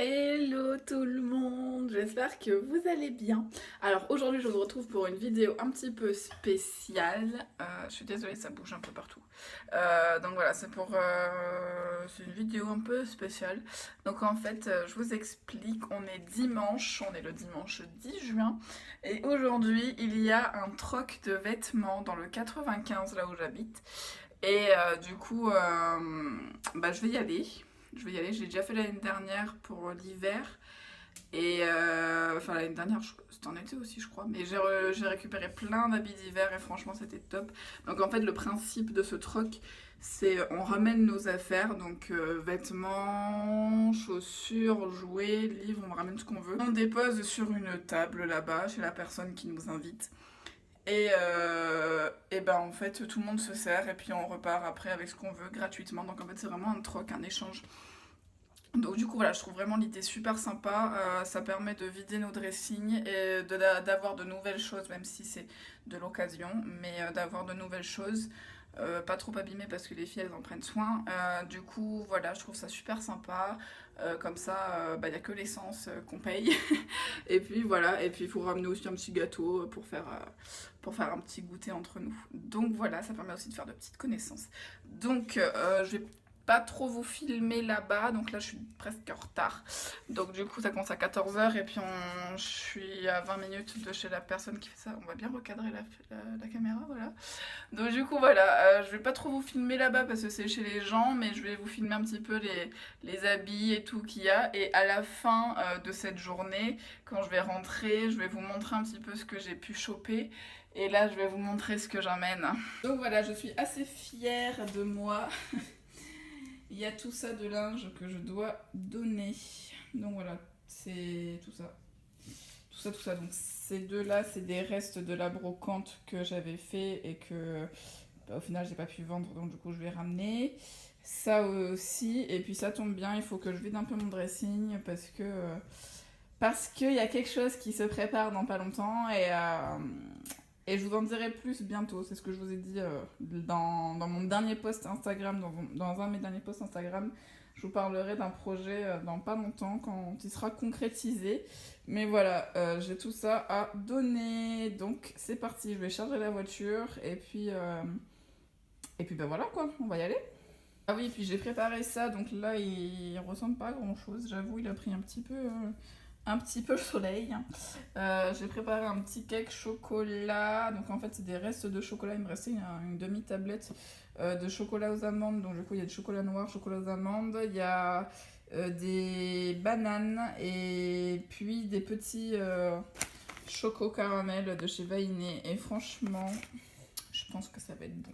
Hello tout le monde, j'espère que vous allez bien. Alors aujourd'hui je vous retrouve pour une vidéo un petit peu spéciale. Je suis désolée, ça bouge un peu partout. Donc voilà, c'est une vidéo un peu spéciale. Donc en fait, je vous explique, on est dimanche, on est le dimanche 10 juin. Et aujourd'hui il y a un troc de vêtements dans le 95 là où j'habite. Et du coup, je vais y aller. Je vais y aller, je l'ai déjà fait l'année dernière pour l'hiver. Et enfin, l'année dernière, c'était en été aussi, je crois. Mais j'ai récupéré plein d'habits d'hiver et franchement, c'était top. Donc, en fait, le principe de ce troc, c'est on ramène nos affaires, donc vêtements, chaussures, jouets, livres, on ramène ce qu'on veut. On dépose sur une table là-bas, chez la personne qui nous invite. Et ben en fait tout le monde se sert et puis on repart après avec ce qu'on veut gratuitement. Donc en fait c'est vraiment un troc, un échange. Donc du coup voilà, je trouve vraiment l'idée super sympa. Ça permet de vider nos dressings et d'avoir de nouvelles choses, même si c'est de l'occasion, mais d'avoir de nouvelles choses. Pas trop abîmées parce que les filles elles en prennent soin. Du coup voilà, je trouve ça super sympa. Comme ça, il n'y a que l'essence qu'on paye. Et puis voilà, et puis il faut ramener aussi un petit gâteau pour faire un petit goûter entre nous. Donc voilà, ça permet aussi de faire de petites connaissances. Donc je vais pas trop vous filmer là-bas, donc là je suis presque en retard. Donc du coup ça commence à 14h et puis je suis à 20 minutes de chez la personne qui fait ça. On va bien recadrer la caméra, voilà. Donc du coup voilà, je vais pas trop vous filmer là-bas parce que c'est chez les gens, mais je vais vous filmer un petit peu les habits et tout qu'il y a. Et à la fin de cette journée, quand je vais rentrer, je vais vous montrer un petit peu ce que j'ai pu choper. Et là, je vais vous montrer ce que j'emmène. Donc voilà, je suis assez fière de moi. Il y a tout ça de linge que je dois donner. Donc voilà, c'est tout ça. Tout ça. Donc ces deux-là, c'est des restes de la brocante que j'avais fait et que au final j'ai pas pu vendre, donc du coup je vais ramener. Ça aussi, et puis ça tombe bien, il faut que je vide un peu mon dressing parce qu'il y a quelque chose qui se prépare dans pas longtemps et je vous en dirai plus bientôt. C'est ce que je vous ai dit dans mon dernier post Instagram, dans un de mes derniers posts Instagram. Je vous parlerai d'un projet dans pas longtemps quand il sera concrétisé. Mais voilà, j'ai tout ça à donner. Donc c'est parti, je vais charger la voiture et puis ben voilà quoi, on va y aller. Ah oui, puis j'ai préparé ça, donc là il ressemble pas à grand chose, j'avoue, il a pris un petit peu le soleil. J'ai préparé un petit cake chocolat, donc en fait c'est des restes de chocolat, il me restait une demi-tablette de chocolat aux amandes, donc du coup il y a du chocolat noir, chocolat aux amandes, il y a des bananes et puis des petits choco caramel de chez Vainé, et franchement je pense que ça va être bon.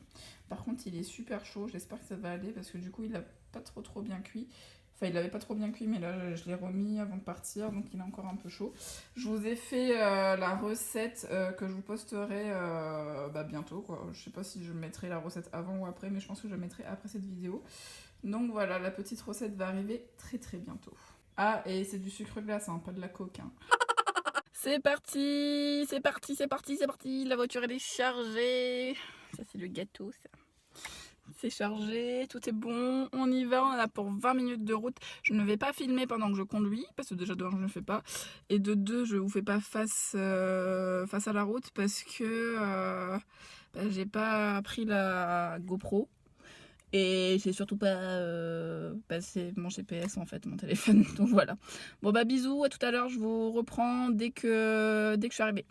Par contre, il est super chaud, j'espère que ça va aller parce que du coup, il a pas trop bien cuit. Enfin, il avait pas trop bien cuit, mais là, je l'ai remis avant de partir, donc il est encore un peu chaud. Je vous ai fait la recette que je vous posterai bientôt, quoi. Je sais pas si je mettrai la recette avant ou après, mais je pense que je la mettrai après cette vidéo. Donc voilà, la petite recette va arriver très bientôt. Ah, et c'est du sucre glace, hein, pas de la coke. Hein. C'est parti, c'est parti. La voiture elle est chargée. Ça c'est le gâteau, ça. C'est chargé, tout est bon, on y va, on a pour 20 minutes de route. Je ne vais pas filmer pendant que je conduis, parce que déjà de 1 je ne fais pas, et de 2 je vous fais pas face à la route parce que j'ai pas pris la GoPro. Et c'est surtout pas c'est mon GPS en fait, mon téléphone, donc voilà. Bon bah bisous, à tout à l'heure, je vous reprends dès que je suis arrivée.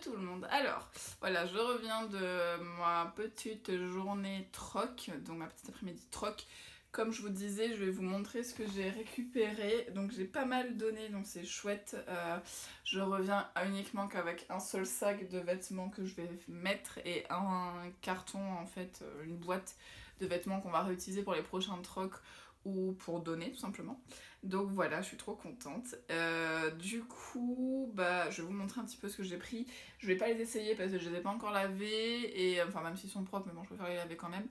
Tout le monde. Alors, voilà, je reviens de ma petite journée troc, donc ma petite après-midi troc. Comme je vous disais, je vais vous montrer ce que j'ai récupéré. Donc j'ai pas mal donné, donc c'est chouette. Je reviens uniquement qu'avec un seul sac de vêtements que je vais mettre et un carton, en fait, une boîte de vêtements qu'on va réutiliser pour les prochains trocs ou pour donner tout simplement. Donc voilà, je suis trop contente. Du coup, bah, je vais vous montrer un petit peu ce que j'ai pris. Je vais pas les essayer parce que je les ai pas encore lavés, et enfin même s'ils sont propres, mais bon, je préfère les laver quand même.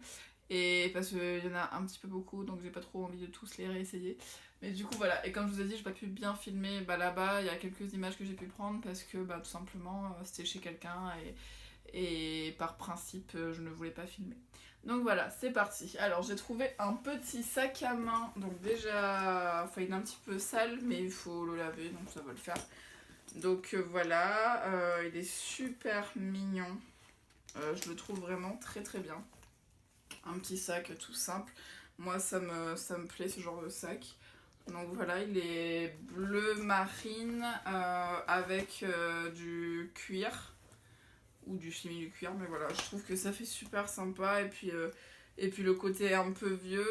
Et parce qu'il y en a un petit peu beaucoup, donc j'ai pas trop envie de tous les réessayer. Mais du coup voilà, et comme je vous ai dit, j'ai pas pu bien filmer là-bas, il y a quelques images que j'ai pu prendre parce que bah, tout simplement c'était chez quelqu'un et par principe je ne voulais pas filmer. Donc voilà, c'est parti. Alors j'ai trouvé un petit sac à main, donc déjà, enfin il est un petit peu sale, mais il faut le laver, donc ça va le faire. Donc voilà, il est super mignon, je le trouve vraiment très très bien. Un petit sac tout simple, moi ça me plaît ce genre de sac. Donc voilà, il est bleu marine avec du cuir ou du chimie du cuir, mais voilà, je trouve que ça fait super sympa. Et puis le côté un peu vieux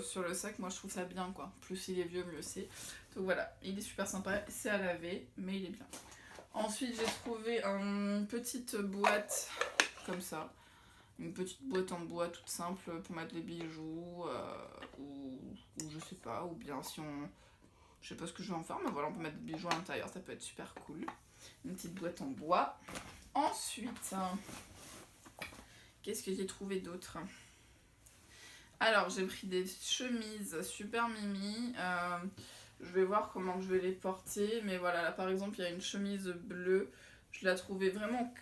sur le sac, moi je trouve ça bien quoi. Plus il est vieux, mieux c'est. Donc voilà, il est super sympa, c'est à laver, mais il est bien. Ensuite, j'ai trouvé une petite boîte comme ça. Une petite boîte en bois toute simple pour mettre les bijoux ou je sais pas, ou bien si on... Je sais pas ce que je vais en faire, mais voilà, on peut mettre des bijoux à l'intérieur, ça peut être super cool. Une petite boîte en bois. Ensuite, qu'est-ce que j'ai trouvé d'autre? Alors, j'ai pris des chemises super mimi. Je vais voir comment je vais les porter. Mais voilà, là par exemple, il y a une chemise bleue. Je la trouvais vraiment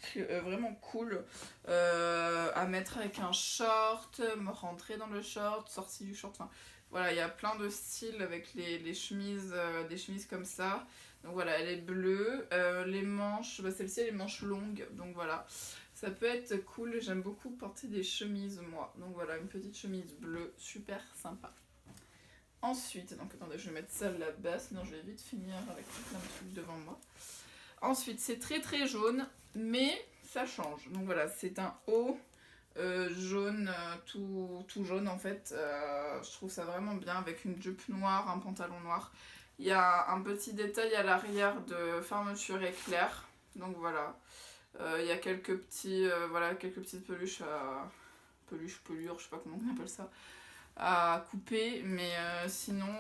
cool à mettre avec un short, me rentrer dans le short, sortir du short. Enfin, voilà, il y a plein de styles avec les chemises, des chemises comme ça. Donc voilà, elle est bleue. Les manches, bah, celle-ci, elle est manches longues. Donc voilà, ça peut être cool. J'aime beaucoup porter des chemises, moi. Donc voilà, une petite chemise bleue, super sympa. Ensuite, donc attendez, je vais mettre ça là-bas, sinon je vais vite finir avec plein de trucs devant moi. Ensuite, c'est très très jaune, mais ça change. Donc voilà, c'est un haut jaune, tout jaune en fait. Je trouve ça vraiment bien avec une jupe noire, un pantalon noir. Il y a un petit détail à l'arrière de fermeture éclair. Donc voilà. Il y a quelques petites peluches, pelures, je sais pas comment on appelle ça, à couper, mais sinon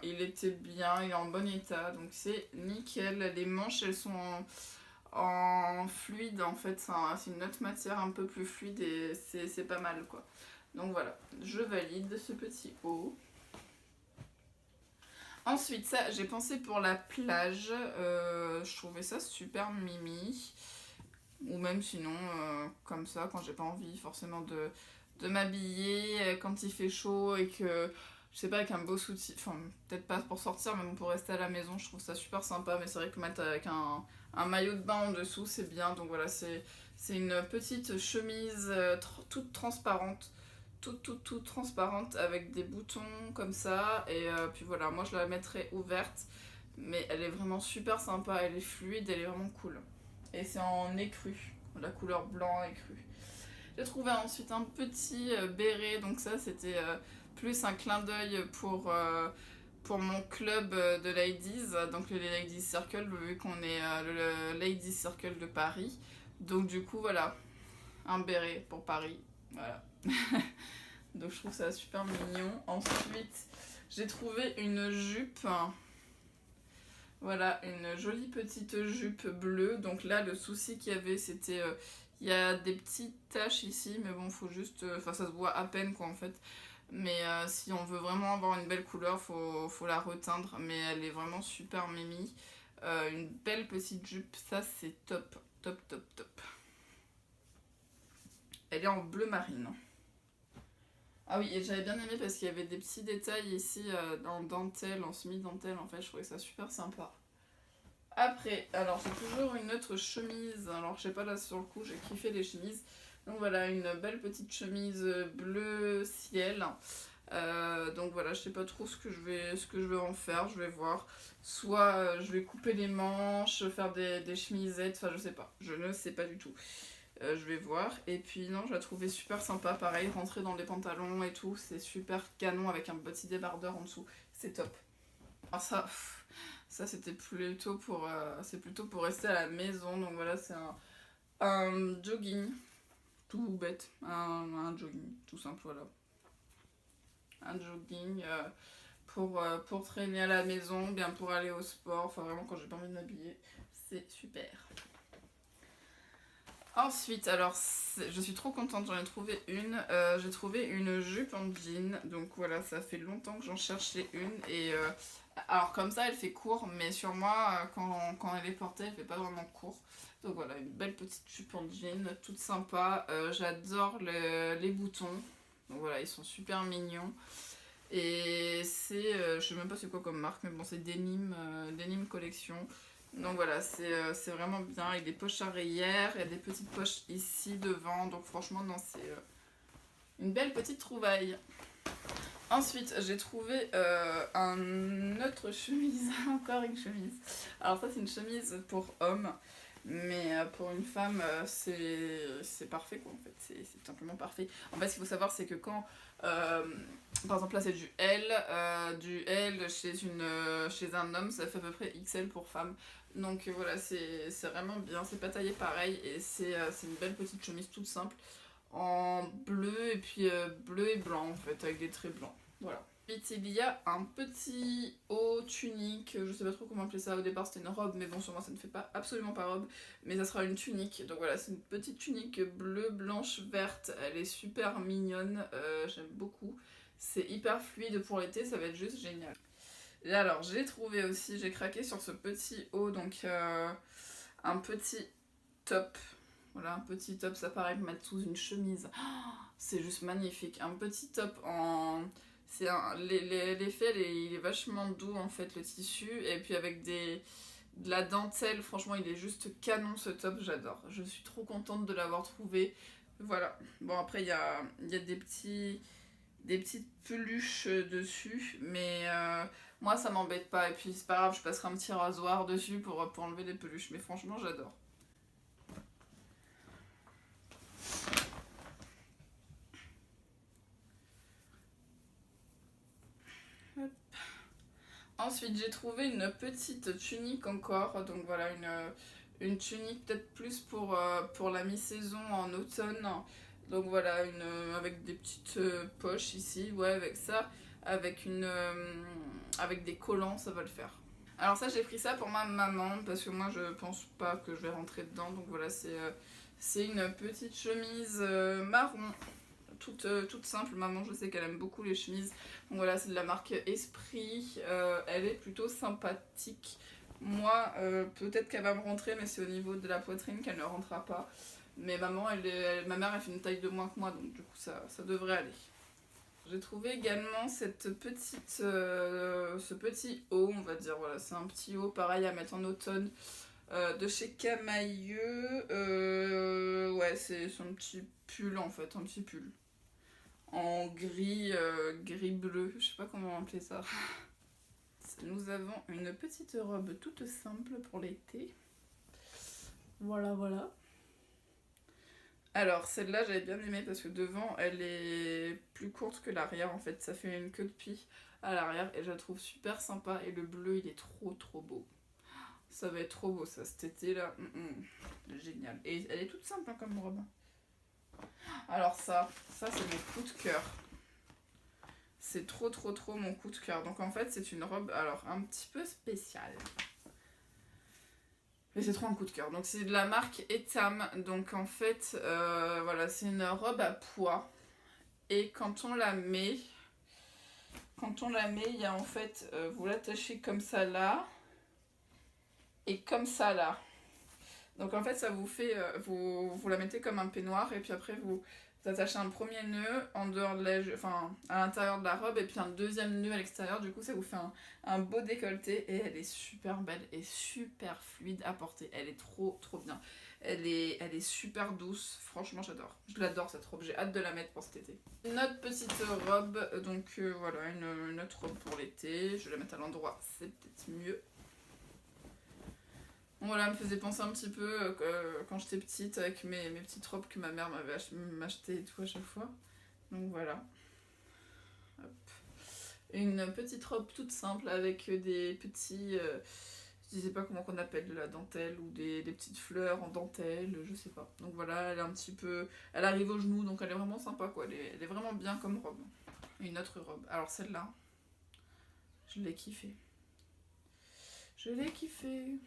il était bien, il est en bon état, donc c'est nickel. Les manches elles sont en fluide en fait, c'est une autre matière un peu plus fluide et c'est pas mal quoi. Donc voilà, je valide ce petit haut. Ensuite, ça, j'ai pensé pour la plage, je trouvais ça super mimi. Ou même sinon, comme ça, quand j'ai pas envie forcément de m'habiller, quand il fait chaud et que, je sais pas, avec un beau soutien, enfin, peut-être pas pour sortir, mais bon, pour rester à la maison, je trouve ça super sympa. Mais c'est vrai que mettre avec un maillot de bain en dessous, c'est bien. Donc voilà, c'est une petite chemise toute transparente. Toute transparente avec des boutons comme ça. Et puis voilà, moi je la mettrais ouverte. Mais elle est vraiment super sympa, elle est fluide, elle est vraiment cool. Et c'est en écru, la couleur blanc écru. J'ai trouvé ensuite un petit béret, donc ça c'était plus un clin d'œil pour mon club de ladies, donc le Ladies Circle, vu qu'on est le Ladies Circle de Paris. Donc du coup voilà, un béret pour Paris, voilà. Donc je trouve ça super mignon. Ensuite, j'ai trouvé une jupe. Voilà, une jolie petite jupe bleue. Donc là, le souci qu'il y avait, c'était... il y a des petites taches ici, mais bon, faut juste... Enfin, ça se voit à peine, quoi, en fait. Mais si on veut vraiment avoir une belle couleur, faut la reteindre. Mais elle est vraiment super mimi. Une belle petite jupe, ça, c'est top. Top, top, top. Elle est en bleu marine. Ah oui, et j'avais bien aimé parce qu'il y avait des petits détails ici en dentelle, en semi-dentelle, en fait, je trouvais ça super sympa. Après, alors j'ai toujours une autre chemise, alors je sais pas là sur le coup, j'ai kiffé les chemises. Donc voilà, une belle petite chemise bleu ciel. Donc voilà, je sais pas trop ce que je vais en faire, je vais voir. Soit je vais couper les manches, faire des chemisettes, enfin je sais pas, je ne sais pas du tout. Je vais voir. Et puis non, je la trouvais super sympa. Pareil, rentrer dans les pantalons et tout, c'est super canon avec un petit débardeur en dessous. C'est top. Alors ça c'était c'est plutôt pour rester à la maison. Donc voilà, c'est un jogging. Tout bête. Un jogging, tout simple, voilà. un jogging pour traîner à la maison, bien pour aller au sport, enfin vraiment quand j'ai pas envie de m'habiller, c'est super. Ensuite, alors je suis trop contente, j'en ai trouvé une. J'ai trouvé une jupe en jean, donc voilà, ça fait longtemps que j'en cherchais une. Et alors comme ça, elle fait court, mais sur moi, quand elle est portée, elle fait pas vraiment court. Donc voilà, une belle petite jupe en jean, toute sympa. J'adore les boutons, donc voilà, ils sont super mignons. Et c'est, je sais même pas c'est quoi comme marque, mais bon, c'est Denim Collection. Donc voilà, c'est vraiment bien, avec des poches arrière et des petites poches ici devant. Donc franchement, non, c'est une belle petite trouvaille. Ensuite, j'ai trouvé un autre chemise, encore une chemise. Alors ça, c'est une chemise pour homme, mais pour une femme, c'est parfait quoi, en fait. C'est tout simplement parfait. En fait, ce qu'il faut savoir, c'est que quand, par exemple là, c'est du L chez un homme, ça fait à peu près XL pour femme. Donc voilà, c'est vraiment bien, c'est pas taillé pareil, et c'est une belle petite chemise toute simple en bleu et puis bleu et blanc en fait avec des traits blancs. Voilà. Ensuite il y a un petit haut tunique, je sais pas trop comment appeler ça, au départ c'était une robe mais bon sur moi ça ne fait pas absolument pas robe, mais ça sera une tunique. Donc voilà, c'est une petite tunique bleue, blanche, verte, elle est super mignonne, j'aime beaucoup. C'est hyper fluide pour l'été, ça va être juste génial. Et alors j'ai trouvé aussi, j'ai craqué sur ce petit haut, donc un petit top. Voilà, un petit top, ça paraît pour mettre sous une chemise. Oh, c'est juste magnifique. Un petit top en... L'effet, il est vachement doux en fait, le tissu. Et puis avec de la dentelle, franchement, il est juste canon ce top, j'adore. Je suis trop contente de l'avoir trouvé. Voilà. Bon, après, il y a des petites peluches dessus. Mais moi, ça m'embête pas. Et puis, c'est pas grave, je passerai un petit rasoir dessus pour enlever les peluches. Mais franchement, j'adore. Ensuite, j'ai trouvé une petite tunique encore. Donc voilà, une tunique peut-être plus pour la mi-saison en automne. Donc voilà, avec des petites poches ici. Ouais, avec ça. Avec des collants, ça va le faire. Alors ça, j'ai pris ça pour ma maman parce que moi, je pense pas que je vais rentrer dedans. Donc voilà, c'est une petite chemise marron toute simple. Maman, je sais qu'elle aime beaucoup les chemises. Donc voilà, c'est de la marque Esprit. Elle est plutôt sympathique. Moi, peut-être qu'elle va me rentrer, mais c'est au niveau de la poitrine qu'elle ne rentrera pas. Mais maman, ma mère, elle fait une taille de moins que moi, donc du coup, ça devrait aller. J'ai trouvé également ce petit haut, on va dire. Voilà, c'est un petit haut pareil à mettre en automne. De chez Camailleux. Ouais, c'est son petit pull en fait, un petit pull en gris bleu, je sais pas comment appeler ça. Nous avons une petite robe toute simple pour l'été. Voilà, voilà. Alors celle-là j'avais bien aimé parce que devant elle est plus courte que l'arrière en fait, ça fait une queue de pie à l'arrière et je la trouve super sympa et le bleu il est trop beau. Ça va être trop beau ça cet été là, génial. Et elle est toute simple hein, comme robe. Alors ça c'est mon coup de cœur. C'est trop mon coup de cœur. Donc en fait c'est une robe alors un petit peu spéciale. Mais c'est trop un coup de cœur. Donc c'est de la marque Etam. Donc en fait voilà c'est une robe à pois. Et quand on la met, il y a en fait, vous l'attachez comme ça là. Et comme ça là. Donc en fait ça vous fait, vous la mettez comme un peignoir et puis après vous attachez un premier nœud en dehors de à l'intérieur de la robe et puis un deuxième nœud à l'extérieur. Du coup ça vous fait un beau décolleté et elle est super belle et super fluide à porter. Elle est trop bien. Elle est super douce, franchement j'adore. Je l'adore cette robe, j'ai hâte de la mettre pour cet été. Une autre petite robe, donc voilà, une autre robe pour l'été. Je vais la mettre à l'endroit, c'est peut-être mieux. Voilà, me faisait penser un petit peu quand j'étais petite avec mes petites robes que ma mère m'avait m'acheté et tout à chaque fois. Donc voilà. Hop. Une petite robe toute simple avec des petits... je sais pas comment qu'on appelle, de la dentelle ou des petites fleurs en dentelle, je sais pas. Donc voilà, elle est un petit peu... Elle arrive au genou, donc elle est vraiment sympa quoi. Elle est vraiment bien comme robe. une autre robe. Alors celle-là, je l'ai kiffée. Je l'ai kiffée.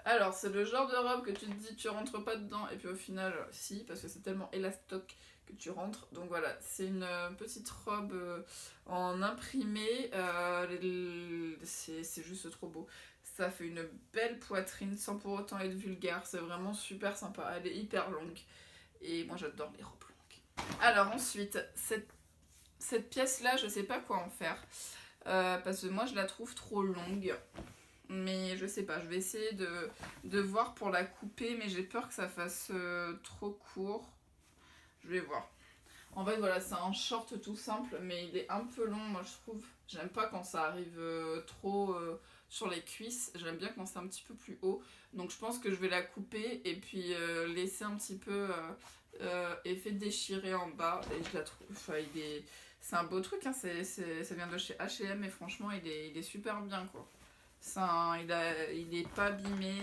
Alors, c'est le genre de robe que tu te dis tu rentres pas dedans, et puis au final, si, parce que c'est tellement élastoque que tu rentres. Donc voilà, c'est une petite robe en imprimé. C'est juste trop beau. Ça fait une belle poitrine sans pour autant être vulgaire. C'est vraiment super sympa. Elle est hyper longue. Et moi, j'adore les robes longues. Alors, ensuite, cette pièce-là, je sais pas quoi en faire. Parce que moi, je la trouve trop longue. Mais je sais pas, je vais essayer de voir pour la couper, mais j'ai peur que ça fasse trop court. Je vais voir. En fait, voilà, c'est un short tout simple, mais il est un peu long, moi je trouve. J'aime pas quand ça arrive trop sur les cuisses. J'aime bien quand c'est un petit peu plus haut. Donc je pense que je vais la couper et puis laisser un petit peu effet déchiré en bas. Et je la trouve. Enfin, c'est un beau truc, hein. Ça vient de chez H&M et franchement, il est super bien, quoi. Il est pas abîmé,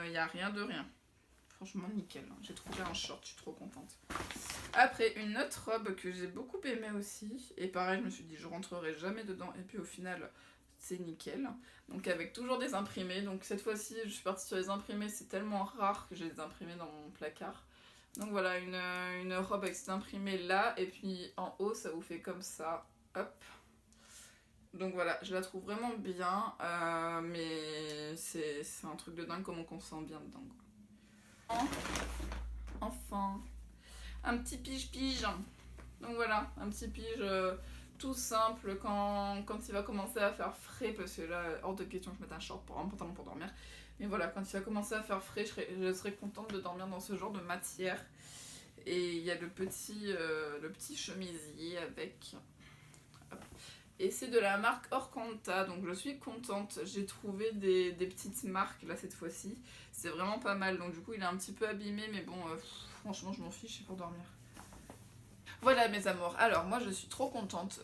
il n'y a rien de rien. Franchement, nickel. J'ai trouvé un short, je suis trop contente. Après, une autre robe que j'ai beaucoup aimée aussi. Et pareil, je me suis dit, je rentrerai jamais dedans. Et puis au final, c'est nickel. Donc avec toujours des imprimés. Donc cette fois-ci, je suis partie sur les imprimés. C'est tellement rare que j'ai des imprimés dans mon placard. Donc voilà, une robe avec ces imprimés là. Et puis en haut, ça vous fait comme ça. Hop. Donc voilà, je la trouve vraiment bien, mais c'est un truc de dingue comment on se sent bien dedans. Enfin, un petit pige-pige. Donc voilà, un petit pige tout simple quand il va commencer à faire frais, parce que là, hors de question que je mette un short pour un pantalon pour dormir. Mais voilà, quand il va commencer à faire frais, je serai contente de dormir dans ce genre de matière. Et il y a le petit chemisier avec... Hop. Et c'est de la marque Orcanta, donc je suis contente. J'ai trouvé des petites marques là cette fois-ci. C'est vraiment pas mal, donc du coup il est un petit peu abîmé, mais bon, franchement je m'en fiche, c'est pour dormir. Voilà mes amours, alors moi je suis trop contente,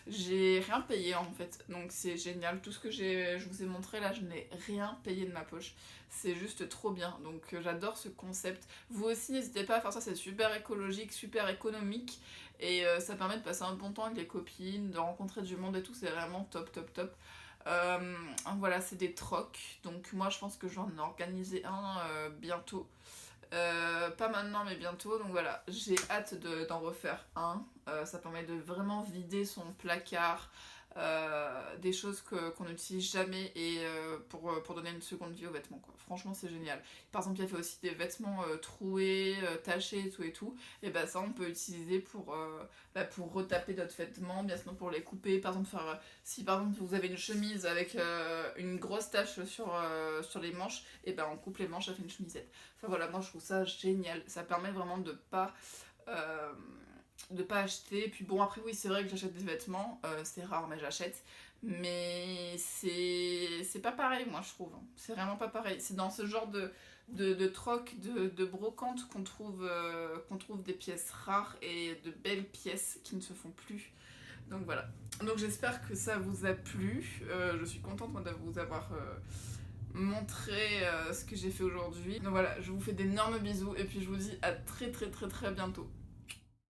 j'ai rien payé en fait, donc c'est génial, tout ce que je vous ai montré là, je n'ai rien payé de ma poche, c'est juste trop bien, donc j'adore ce concept. Vous aussi n'hésitez pas à faire ça, c'est super écologique, super économique, et ça permet de passer un bon temps avec les copines, de rencontrer du monde et tout, c'est vraiment top top top. Voilà, c'est des trocs, donc moi je pense que j'en ai organisé un bientôt. Pas maintenant mais bientôt, donc voilà, j'ai hâte d'en refaire un. Ça permet de vraiment vider son placard, des choses qu'on n'utilise jamais, et pour donner une seconde vie aux vêtements, quoi. Franchement c'est génial. Par exemple il y avait aussi des vêtements troués, tachés et tout, et bah ça on peut utiliser pour retaper d'autres vêtements, bien sinon pour les couper, par exemple si par exemple vous avez une chemise avec une grosse tache sur les manches, et ben on coupe les manches, ça fait une chemisette. Enfin voilà, moi je trouve ça génial, ça permet vraiment euh, de pas acheter. Puis bon, après oui c'est vrai que j'achète des vêtements, c'est rare mais j'achète, mais c'est pas pareil, moi je trouve, c'est vraiment pas pareil. C'est dans ce genre de troc, de brocante qu'on trouve des pièces rares et de belles pièces qui ne se font plus. Donc voilà, donc j'espère que ça vous a plu, je suis contente moi de vous avoir montrer ce que j'ai fait aujourd'hui. Donc voilà, je vous fais d'énormes bisous et puis je vous dis à très très très très bientôt.